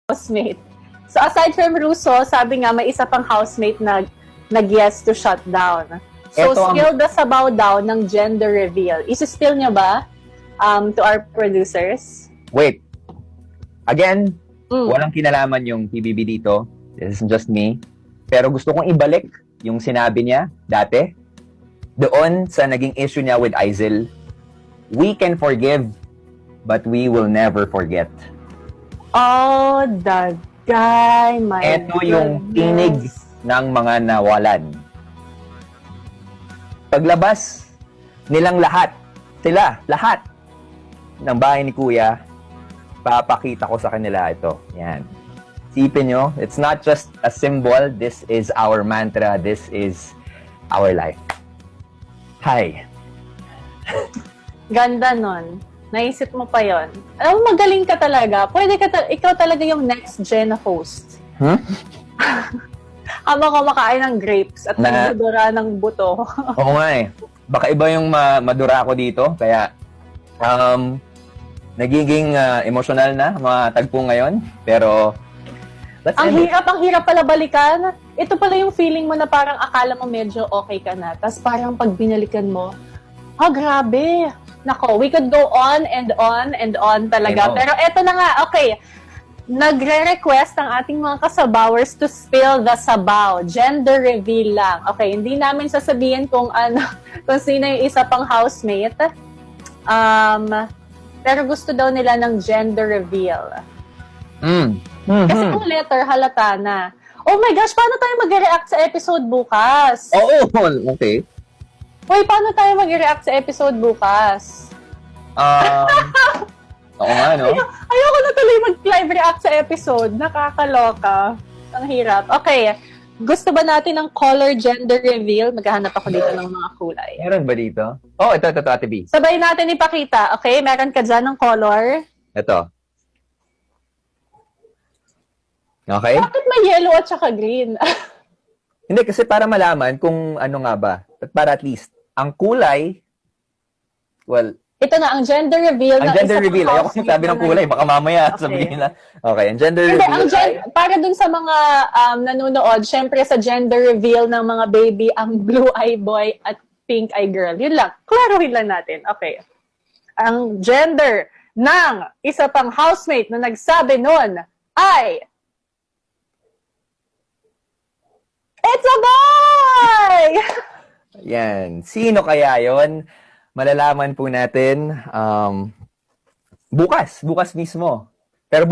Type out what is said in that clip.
housemate. So aside from Russo, sabi nga may isa pang housemate na nag-yes to shut down. So spill the sabaw daw ng gender reveal. Isi-spill niya ba to our producers? Wait. Again, walang kinalaman yung PBB dito. This is just me. Pero gusto kong ibalik yung sinabi niya dati. Doon sa naging issue niya with Aizel. We can forgive, but we will never forget. Oh, the guy, my Ito yung tinig ng mga nawalan. Paglabas nilang lahat ng bahay ni Kuya, papakita ko sa kanila ito. Yan. Sipin nyo, it's not just a symbol, this is our mantra, this is our life. Hi. Ganda nun. Naisip mo pa yon. Alam mo, magaling ka talaga. Pwede ka ikaw talaga yung next gen host. Habang kumakain ng grapes at nagdudura ng buto. Oo nga eh. Baka iba yung madura ako dito. Kaya, nagiging emotional na mga tagpo ngayon. Pero, ang hirap pala balikan. Ito pala yung feeling mo na parang akala mo medyo okay ka na. Tapos parang pag binalikan mo, grabe. Nako, we could go on and on and on talaga. Pero eto na nga, okay. Nagre-request ang ating mga kasabawers to spill the sabaw. Gender reveal lang. Okay, hindi namin sasabihin kung sino yung isa pang housemate. Pero gusto daw nila ng gender reveal. Kasi kung letter, halata na. Oh my gosh, paano tayo mag-react sa episode bukas? Oo, okay. Uy, paano tayo mag-react sa episode bukas? Oo nga, no? Ayoko na tuloy mag-live react sa episode. Nakakaloka. Ang hirap. Okay. Gusto ba natin ng color gender reveal? Maghahanap ako dito ng mga kulay. Meron ba dito? Oh, ito, Ate B. Sabay natin ipakita. Okay? Meron ka dyan ng color. Ito. Okay? Bakit may yellow at saka green? Hindi, kasi para malaman kung ano nga ba. Para at least, ang kulay, well, ito na, ang gender reveal. Ang gender reveal. Ayoko sabi ng kulay. Baka mamaya sabihin na. Okay, ang gender reveal. Para dun sa mga nanonood, syempre sa gender reveal ng mga baby, ang blue eye boy at pink eye girl. Yun lang. Klaruhin lang natin. Okay. Ang gender ng isa pang housemate na nagsabi nun ay it's a boy! Yan. Sino kaya yon? Malalaman po natin bukas mismo. Pero